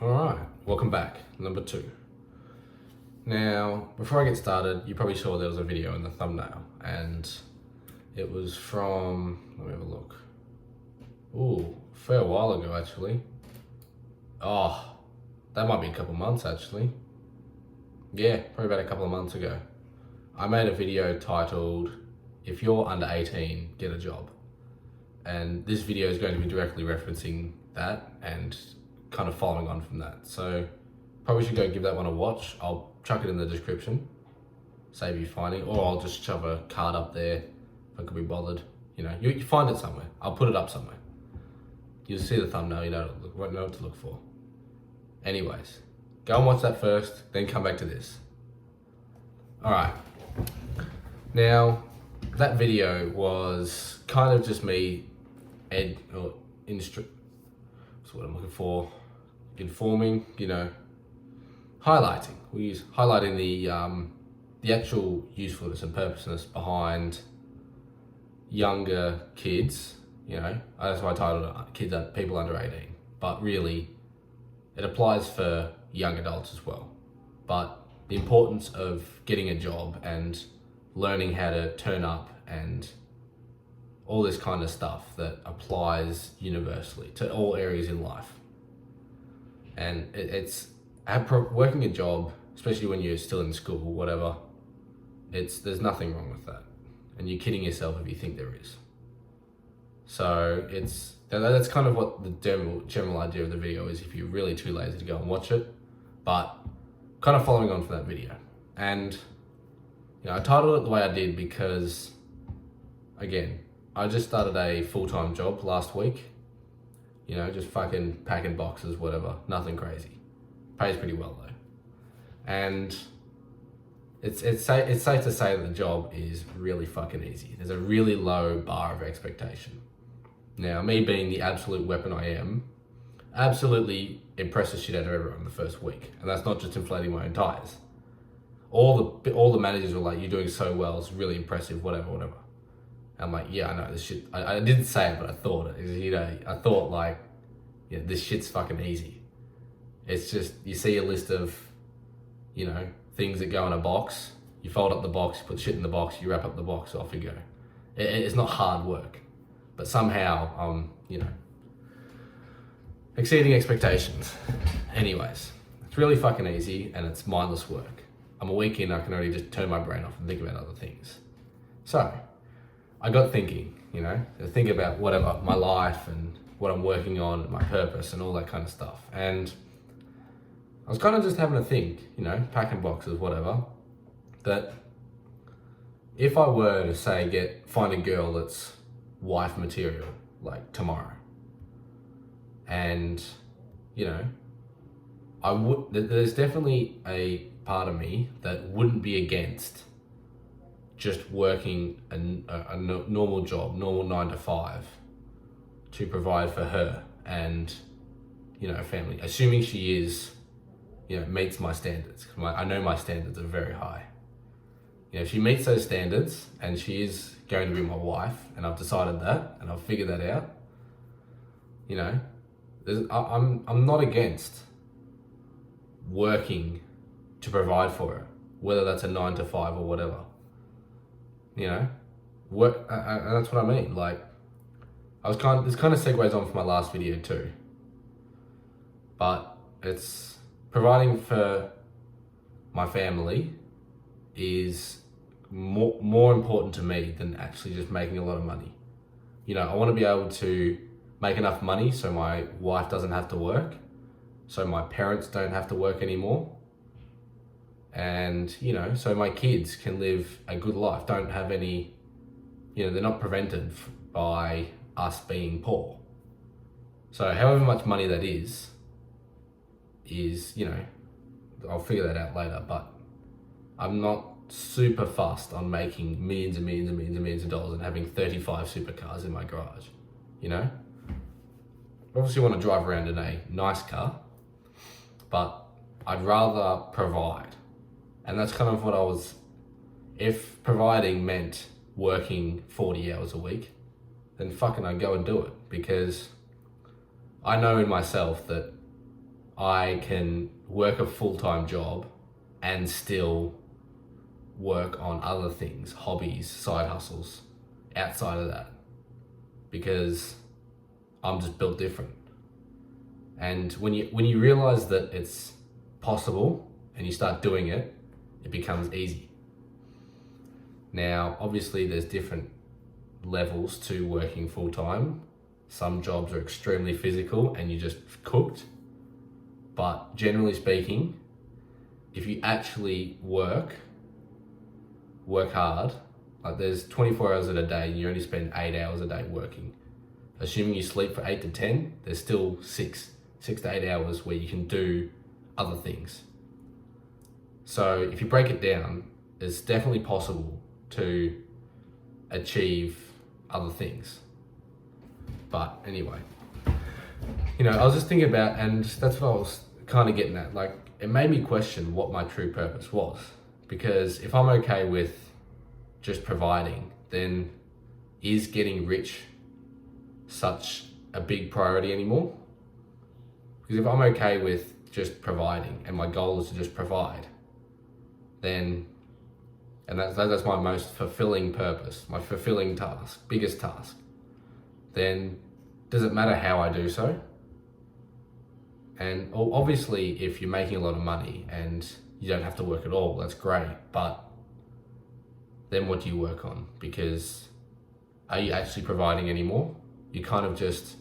Alright, welcome back. Number 2. Now, before I get started, you probably saw there was a video in the thumbnail, and it was from, let me have a look. Ooh, a fair while ago actually. Oh, that might be a couple months actually. Yeah, probably about a couple of months ago. I made a video titled, "If you're under 18, get a job." And this video is going to be directly referencing that and kind of following on from that. So probably should go give that one a watch. I'll chuck it in the description, save you finding, or I'll just shove a card up there if I could be bothered. You know, you find it somewhere. I'll put it up somewhere. You'll see the thumbnail, you know what to look for. Anyways, go and watch that first, then come back to this. All right. Now, that video was kind of just me what's what I'm looking for, informing, highlighting. We use highlighting the actual usefulness and purposeness behind younger kids. That's why I titled it "Kids, People Under 18." But really, it applies for young adults as well. But the importance of getting a job and learning how to turn up and all this kind of stuff that applies universally to all areas in life. And working a job, especially when you're still in school, whatever, there's nothing wrong with that. And you're kidding yourself if you think there is. So that's kind of what the general idea of the video is, if you're really too lazy to go and watch it. But kind of following on from that video. And I titled it the way I did because, again, I just started a full-time job last week. Just fucking packing boxes, whatever. Nothing crazy. Pays pretty well though. And it's safe to say that the job is really fucking easy. There's a really low bar of expectation. Now, me being the absolute weapon I am, absolutely impress the shit out of everyone in the first week. And that's not just inflating my own tires. All the managers were like, "You're doing so well, it's really impressive, whatever." I'm like, yeah, I know this shit. I didn't say it, but I thought it. I thought this shit's fucking easy. It's just, you see a list of, things that go in a box. You fold up the box, you put shit in the box, you wrap up the box, off you go. It's not hard work, but somehow, exceeding expectations. Anyways, it's really fucking easy and it's mindless work. I'm a week in, I can already just turn my brain off and think about other things. So, I got thinking, to think about whatever, my life and what I'm working on and my purpose and all that kind of stuff. And I was kind of just having a think, packing boxes, whatever, that if I were to say find a girl that's wife material, like tomorrow, and, there's definitely a part of me that wouldn't be against just working a normal job, normal 9 to 5, to provide for her and, family, assuming she is, meets my standards. I know my standards are very high. If she meets those standards and she is going to be my wife, and I've decided that, and I've figured that out, I'm not against working to provide for her, whether that's a 9 to 5 or whatever. Work, and that's what I mean. This kind of segues on from my last video too. But it's providing for my family is more important to me than actually just making a lot of money. I want to be able to make enough money so my wife doesn't have to work, so my parents don't have to work anymore, and so my kids can live a good life, don't have any, they're not prevented by us being poor. So however much money that is, I'll figure that out later, but I'm not super fussed on making millions and millions and millions and millions of dollars and having 35 supercars in my garage. I obviously want to drive around in a nice car, but I'd rather provide. And that's kind of what if providing meant working 40 hours a week, then fucking I'd go and do it, because I know in myself that I can work a full-time job and still work on other things, hobbies, side hustles outside of that, because I'm just built different. And when you realize that it's possible and you start doing it, it becomes easy. Now, obviously there's different levels to working full-time. Some jobs are extremely physical and you're just cooked. But generally speaking, if you actually work hard, like there's 24 hours in a day and you only spend 8 hours a day working. Assuming you sleep for 8 to 10, there's still 6 to 8 hours where you can do other things. So if you break it down, it's definitely possible to achieve other things. But anyway, I was just thinking about, and that's what I was kind of getting at, like it made me question what my true purpose was. Because if I'm okay with just providing, then is getting rich such a big priority anymore? Because if I'm okay with just providing and my goal is to just provide, then, and that's my most fulfilling purpose, my fulfilling task, biggest task, then does it matter how I do so? And obviously if you're making a lot of money and you don't have to work at all, that's great, but then what do you work on? Because are you actually providing anymore? You kind of just,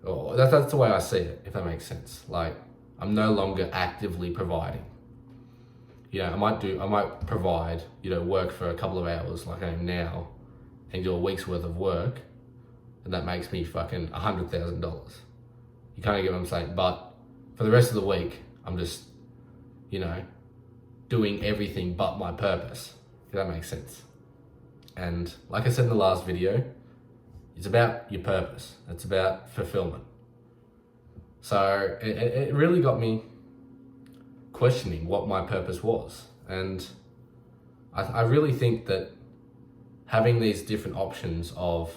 that's the way I see it, if that makes sense. Like, I'm no longer actively providing. I might provide, work for a couple of hours like I am now and do a week's worth of work, and that makes me fucking $100,000. You kind of get what I'm saying? But for the rest of the week, I'm just, doing everything but my purpose, if that makes sense. And like I said in the last video, it's about your purpose. It's about fulfillment. So it really got me questioning what my purpose was. And I really think that having these different options of,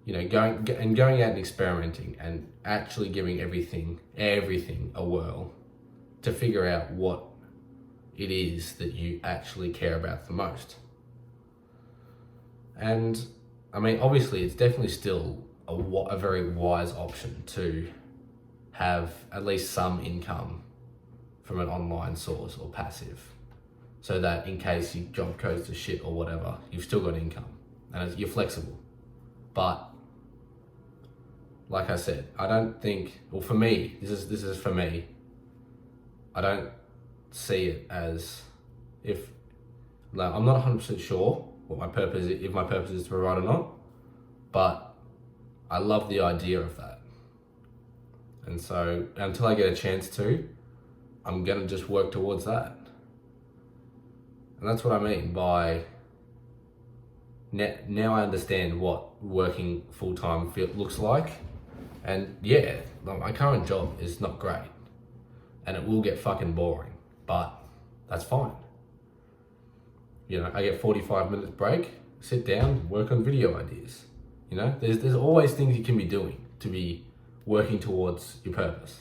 going out and experimenting and actually giving everything a whirl to figure out what it is that you actually care about the most. And I mean, obviously it's definitely still a very wise option to have at least some income from an online source or passive, so that in case your job goes to shit or whatever, you've still got income and you're flexible. But like I said, I don't think, well, for me, this is for me, I don't see it as, I'm not 100% sure what my purpose is, if my purpose is to provide or not, but I love the idea of that. And so until I get a chance to, I'm gonna just work towards that. And that's what I mean by, now I understand what working full-time looks like. And yeah, my current job is not great and it will get fucking boring, but that's fine. I get 45 minutes break, sit down, work on video ideas. There's always things you can be doing to be working towards your purpose.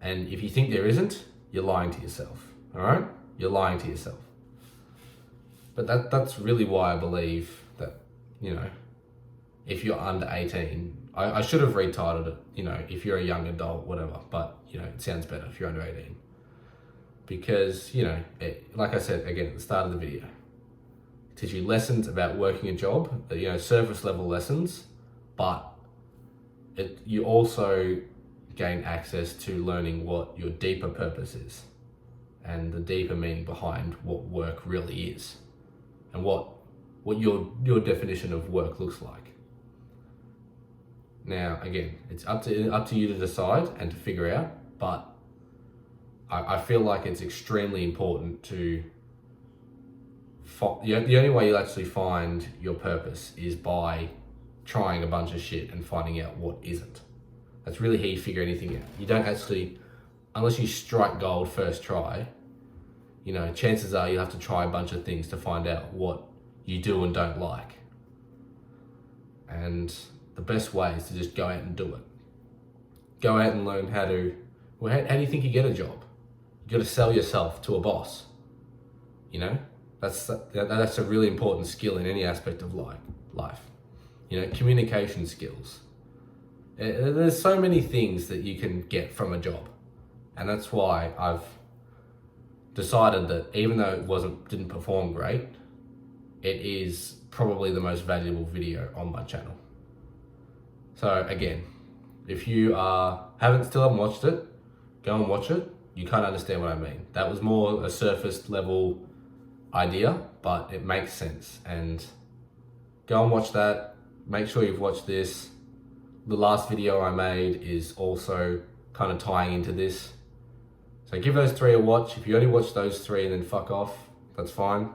And if you think there isn't, you're lying to yourself, all right? You're lying to yourself. But that's really why I believe that, if you're under 18, I should have retitled it, if you're a young adult, whatever, but, it sounds better if you're under 18. Because, like I said, again, at the start of the video, it teaches you lessons about working a job, surface level lessons, but you also gain access to learning what your deeper purpose is and the deeper meaning behind what work really is and what your definition of work looks like. Now, again, it's up to you to decide and to figure out, but I feel like it's extremely important to, the only way you'll actually find your purpose is by trying a bunch of shit and finding out what isn't. That's really how you figure anything out. You don't actually, unless you strike gold first try, chances are you'll have to try a bunch of things to find out what you do and don't like. And the best way is to just go out and do it. go out and learn how to, well, how do you think you get a job? You got to sell yourself to a boss. You know, that's a really important skill in any aspect of life. You know, communication skills. There's so many things that you can get from a job, and that's why I've decided that even though it didn't perform great, it is probably the most valuable video on my channel. So again, if you still haven't watched it, go and watch it. You can't understand what I mean. That was more a surface level idea, but it makes sense. And go and watch that. Make sure you've watched this. The last video I made is also kind of tying into this. So give those 3 a watch. If you only watch those 3 and then fuck off, that's fine.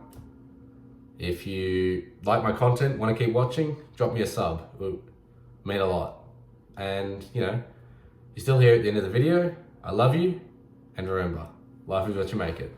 If you like my content, want to keep watching, drop me a sub. It would mean a lot. And you know, you're still here at the end of the video. I love you. And remember, life is what you make it.